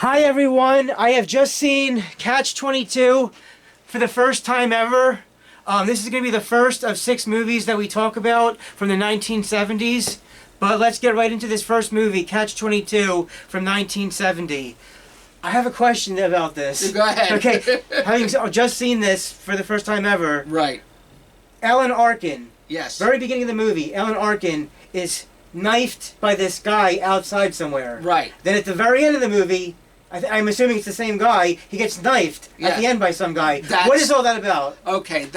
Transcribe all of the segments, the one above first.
Hi everyone, I have just seen Catch-22 for the first time ever. This is going to be the first of 6 movies that we talk about from the 1970s. But let's get right into this first movie, Catch-22 from 1970. I have a question about this. Go ahead. Okay, having just seen this for the first time ever. Right. Ellen Arkin. Yes. Very beginning of the movie, Ellen Arkin is knifed by this guy outside somewhere. Right. Then at the very end of the movie, I'm assuming it's the same guy, he gets knifed at the end by some guy. What is all that about? Okay,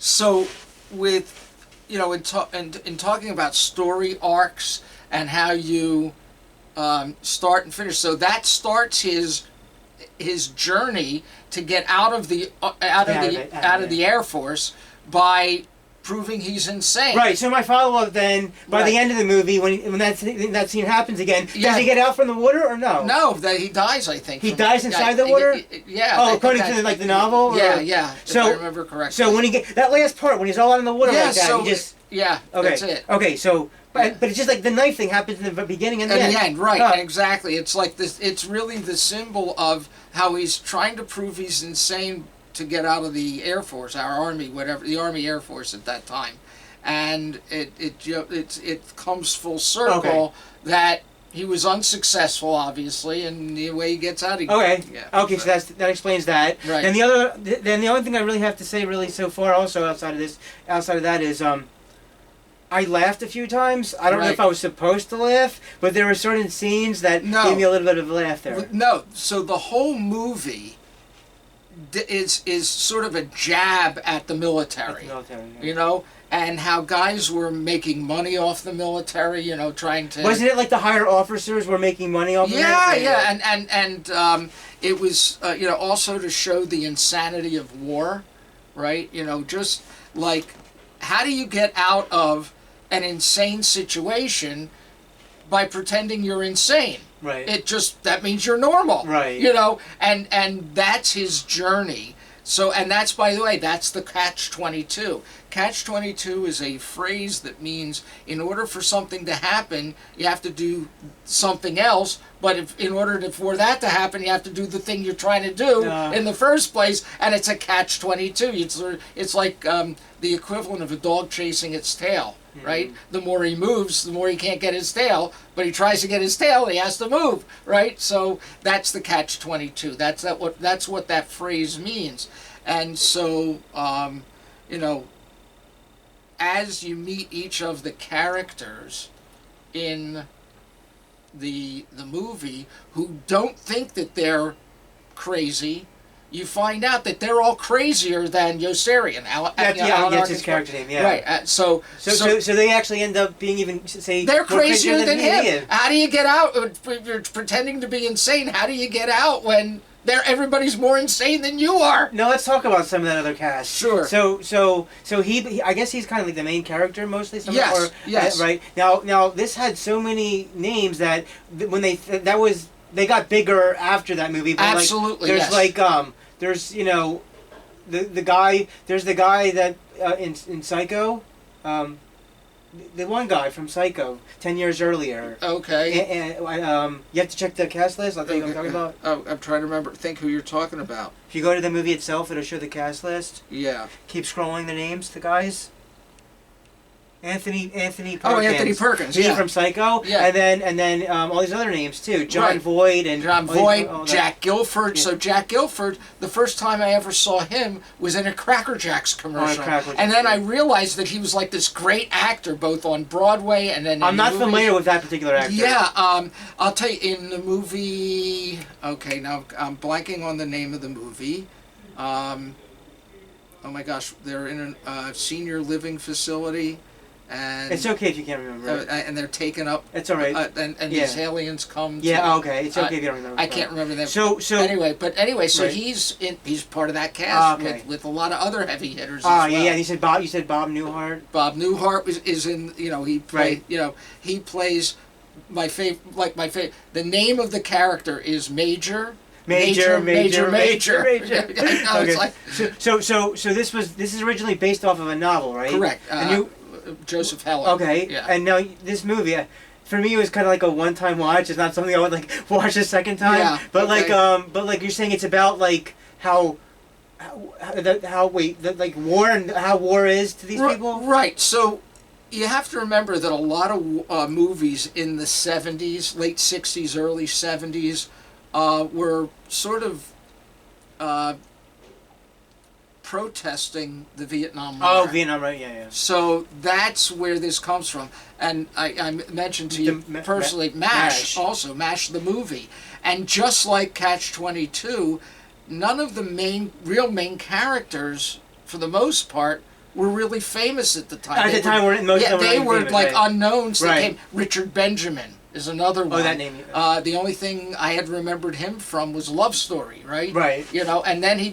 so with, in talking about story arcs and how you start and finish, so that starts his journey to get out of the Air Force by proving he's insane. Right. So my follow-up then, by the end of the movie, when that scene happens again, does he get out from the water or no? No, he dies. I think he dies inside the water. Yeah. Oh, according to the novel. Yeah. So if I remember correctly. So when that last part, when he's all out in the water like that, so he just okay. That's it. Okay. So. But it's just like the knife thing happens in the beginning and the end. Right? Exactly. It's like this. It's really the symbol of how he's trying to prove he's insane to get out of the Air Force, our Army, whatever, the Army Air Force at that time, and it comes full circle that he was unsuccessful, obviously, and the way he gets out. So that explains that. Right. And the only thing I really have to say, really, so far, also outside of that, is I laughed a few times. I don't know if I was supposed to laugh, but there were certain scenes that gave me a little bit of a laugh there. No, so the whole movie is sort of a jab at the military. And how guys were making money off the military, trying to... Wasn't it like the higher officers were making money off of it? Yeah, and it was, also to show the insanity of war, right? Just like, how do you get out of an insane situation by pretending you're insane? Right. That means you're normal. Right. And that's his journey. So, and that's, by the way, that's the Catch-22. Catch-22 is a phrase that means in order for something to happen, you have to do something else, but in order for that to happen, you have to do the thing you're trying to do in the first place, and it's a Catch-22. It's like the equivalent of a dog chasing its tail, right? The more he moves, the more he can't get his tail, but he tries to get his tail, he has to move, right? So that's the Catch-22. That's what that phrase means. And so, as you meet each of the characters in the movie who don't think that they're crazy, you find out that they're all crazier than Yossarian. That's his character name, yeah. Right. So they actually end up being even, they're crazier than him. How do you get out? You're pretending to be insane. How do you get out when everybody's more insane than you are? No, let's talk about some of that other cast. Sure. So he I guess he's kind of like the main character mostly. Yes. Right. Now this had so many names that when they got bigger after that movie. But absolutely. There's there's the guy that in Psycho. The one guy from Psycho, 10 years earlier. Okay. And you have to check the cast list. I'll tell you what I'm talking about. Oh, I'm trying to think who you're talking about. If you go to the movie itself, it'll show the cast list. Yeah. Keep scrolling the names, the guys. Anthony Perkins. Oh, Anthony Perkins, He from Psycho. Yeah. And then all these other names too. John Voight and Jack Guilford. Yeah. So Jack Guilford, the first time I ever saw him was in a Cracker Jacks commercial. And then I realized that he was like this great actor both on Broadway and then I'm not familiar with that particular actor. Yeah, I'll tell you, in the movie, okay, now I'm blanking on the name of the movie. Oh my gosh, they're in a senior living facility. And it's okay if you can't remember. And they're taken up. It's all right. And these aliens come. Okay. It's okay if you don't remember. I can't remember them. So anyway, so he's part of that cast with a lot of other heavy hitters. Oh as well. yeah. You said Bob Newhart. Bob Newhart is in. He played. He plays my favorite. The name of the character is Major. Major. Okay. So this is originally based off of a novel, right? Correct. Joseph Heller. Okay. Yeah. And now this movie, for me, it was kind of like a one-time watch. It's not something I would like watch a second time. Yeah, But okay. but like you're saying, it's about like how war and how war is to these people. Right. So you have to remember that a lot of movies in the 70s, late 60s, early 70s, were sort of protesting the Vietnam War. Oh, Vietnam, right? Yeah, yeah. So that's where this comes from. And I mentioned to you personally, MASH, also, MASH the movie. And just like Catch-22, none of the real main characters, for the most part, were really famous at the time. At the time, most of them they were famous, like right. unknowns. Right. Richard Benjamin is another one. Oh, that name. The only thing I had remembered him from was Love Story, right? Right. You know, and then he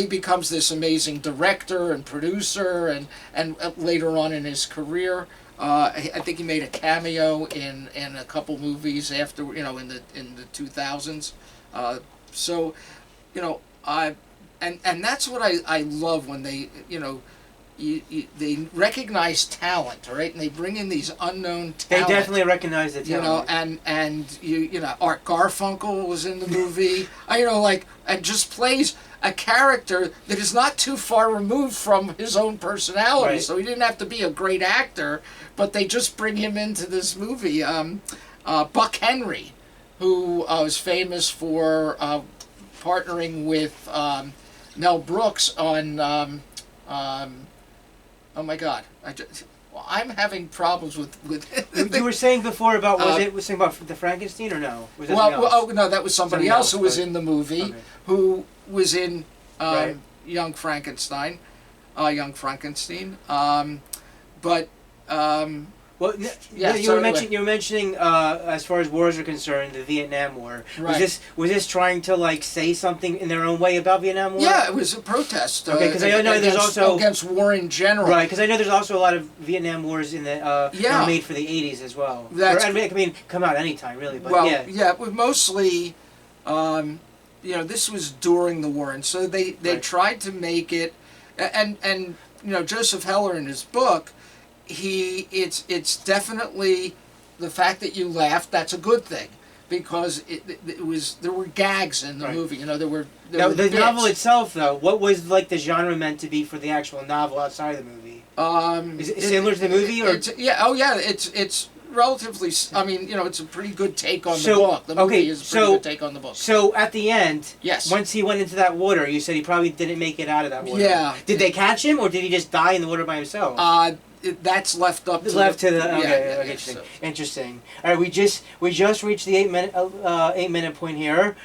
becomes this amazing director and producer, and later on in his career, I think he made a cameo in a couple movies after, in the 2000s. So, and that's what I love when they, they recognize talent, right? And they bring in these unknown talent. They definitely recognize the talent. And Art Garfunkel was in the movie. And just plays a character that is not too far removed from his own personality. Right. So he didn't have to be a great actor, but they just bring him into this movie. Buck Henry, who was famous for partnering with Mel Brooks on. Oh my God! I'm having problems with. You were saying before about was saying about the Frankenstein or no? Was that something else? No, that was somebody else who was in the movie, okay. who was in Right. Young Frankenstein. But Well, yeah, you so were anyway. mentioning as far as wars are concerned, the Vietnam War. Right. Was this trying to like say something in their own way about Vietnam War? Yeah, it was a protest. Okay, 'cause I know there's also against war in general. Right, because I know there's also a lot of Vietnam Wars in the that were made for the 80s as well. I mean, come out anytime really, but but mostly, this was during the war, and so they Right. tried to make it, and Joseph Heller in his book, it's definitely the fact that you laughed. That's a good thing, because there were gags in the Right. movie. There were Now, the bits. novel itself, though, what was like the genre meant to be for the actual novel outside of the movie? Is it similar to the movie, or it's relatively. I mean, it's a pretty good take on the book. The movie is a pretty good take on the book. So at the end, Yes. once he went into that water, you said he probably didn't make it out of that water. Yeah. Did they catch him, or did he just die in the water by himself? That's left up to Interesting. Interesting. All right, we just reached the 8-minute point here.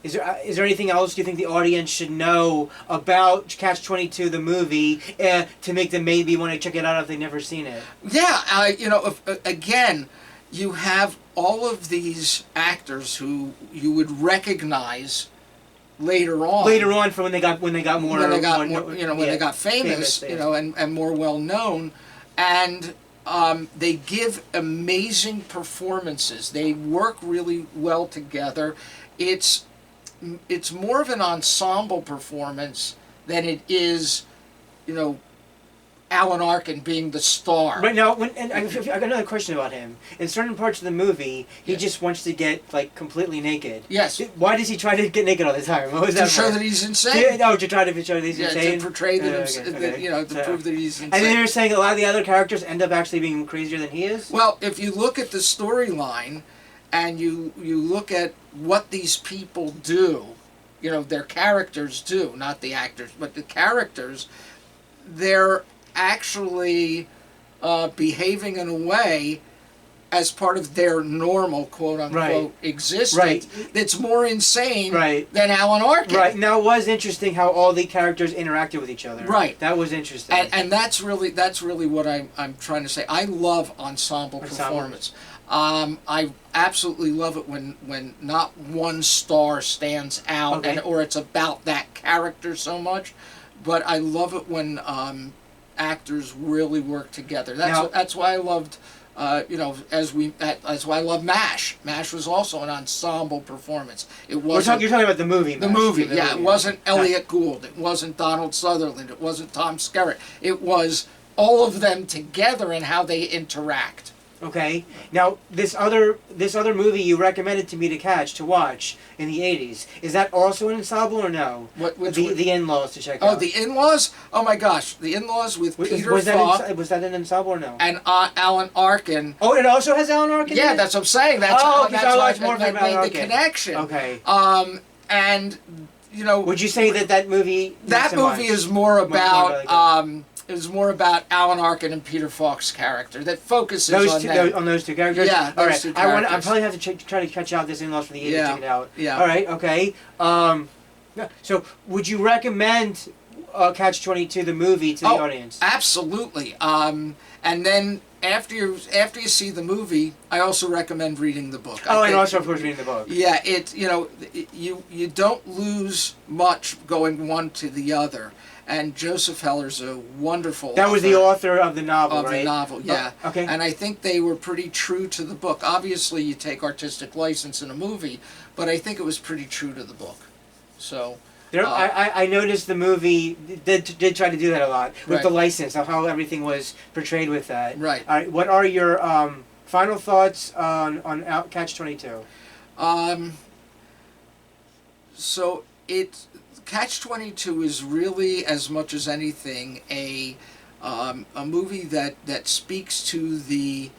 Is there anything else you think the audience should know about Catch-22 the movie to make them maybe want to check it out if they've never seen it? Yeah, again, you have all of these actors who you would recognize later on. Later on, for when they got more, when they got famous, and more well known, and they give amazing performances. They work really well together. It's more of an ensemble performance than it is, Alan Arkin being the star. Right now, I got another question about him. In certain parts of the movie, he just wants to get like completely naked. Yes. Why does he try to get naked all the time? What was that To show for? that he's insane. To try to show that he's insane. To portray that, Okay. prove that he's insane. And then you're saying a lot of the other characters end up actually being crazier than he is? Well, if you look at the storyline, and you look at what these people do, their characters do, not the actors, but the characters, they're actually behaving in a way as part of their normal quote-unquote existence that's more insane than Alan Arkin. Right. Now, it was interesting how all the characters interacted with each other. Right. That was interesting. And that's really what I'm trying to say. I love ensemble performance. I absolutely love it when not one star stands out, or it's about that character so much, but I love it when actors really work together. That's why I loved, that's why I love MASH. MASH was also an ensemble performance. It wasn't. You're talking about the movie. The movie, yeah. It wasn't Elliot Gould. It wasn't Donald Sutherland. It wasn't Tom Skerritt. It was all of them together and how they interact. Okay. Now this other movie you recommended to me to watch in the 80s. Is that also an ensemble or no? The In-Laws to check out. Oh, the In-Laws? Oh my gosh, the In-Laws with Peter was Falk. Was that an ensemble or no? And Alan Arkin. Oh, it also has Alan Arkin. Yeah, in it? that's what I'm saying. That's more I made the connection. Okay. And you know, would you say that movie? That movie is more about it was more about Alan Arkin and Peter Falk's character that focuses on those two characters. Yeah, all right. Two characters. I probably have to try to catch out this In-Laws for the 80s to check it out. Yeah. All right. Okay. So would you recommend Catch-22 the movie to the audience? Absolutely. And then after you see the movie, I also recommend reading the book. And also of course reading the book. Yeah, you don't lose much going one to the other. And Joseph Heller's a wonderful That was the author of the novel, right? Of the novel, yeah. Oh, okay. And I think they were pretty true to the book. Obviously, you take artistic license in a movie, but I think it was pretty true to the book. So... I noticed the movie did try to do that a lot with the license, of how everything was portrayed with that. Right. All right. What are your final thoughts on Catch-22? So Catch-22 is really, as much as anything, a movie that speaks to the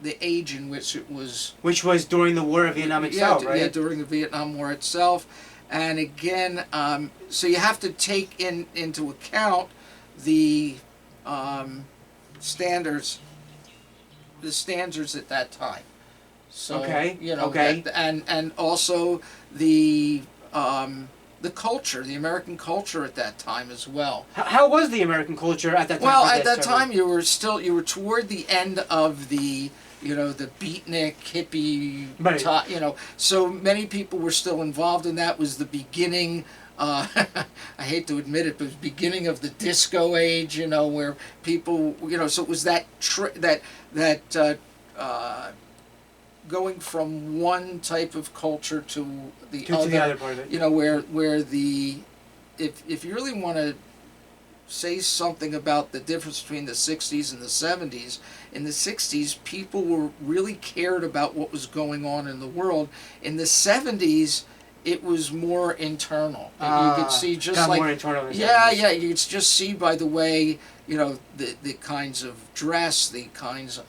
age in which it was... Which was during the War of Vietnam itself, right? Yeah, during the Vietnam War itself. And again, so you have to take into account the standards at that time. So, you know, and also the culture, the American culture at that time as well. How was the American culture at that time? Well, at that time you were toward the end of the beatnik hippie, so many people were still involved in that. Was the beginning, I hate to admit it, but it was the beginning of the disco age, where people, so it was that going from one type of culture to the other part of it. Where if you really want to say something about the difference between the 60s and the 70s. In the 60s, people were really cared about what was going on in the world. In the 70s, it was more internal. You could see just like more internal in the 70s. You could just see by the way the kinds of dress, the kinds of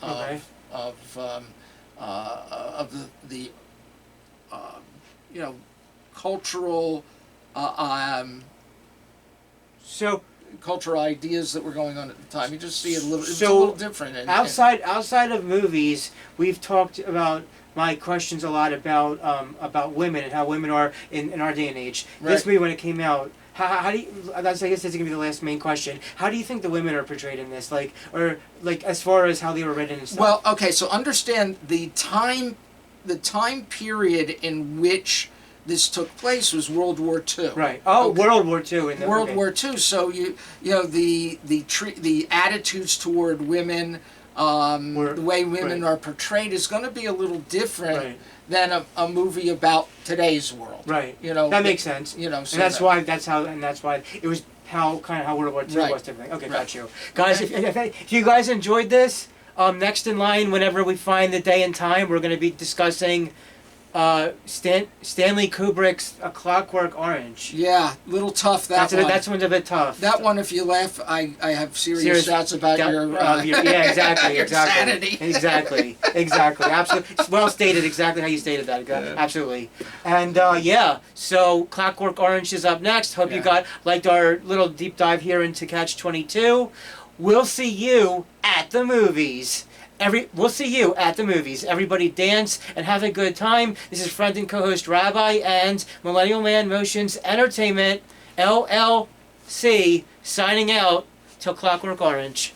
the cultural cultural ideas that were going on at the time. You just see it a little different. Outside of movies, we've talked about my questions a lot about women and how women are in our day and age. Right. This movie, when it came out, how do you? I guess this is gonna be the last main question. How do you think the women are portrayed in this? As far as how they were written and stuff. Well, okay. So understand the time period in which this took place was World War II. Right. Oh, okay. World War II. World War II. So the attitudes toward women, the way women are portrayed is going to be a little different than a movie about today's world. Right. That makes sense. So and that's why it was how World War II was different. Okay, got you, guys. If you guys enjoyed this, next in line, whenever we find the day and time, we're going to be discussing Stanley Kubrick's A Clockwork Orange. Yeah, little tough That's one's a bit tough. That one, if you laugh, I have serious doubts about your exactly, insanity. Exactly. Absolutely. It's well stated, exactly how you stated that. Absolutely. And so Clockwork Orange is up next. Hope you liked our little deep dive here into Catch-22. We'll see you at the movies. We'll see you at the movies. Everybody dance and have a good time. This is friend and co-host Rabbi and Millennial Man Motions Entertainment, LLC, signing out till Clockwork Orange.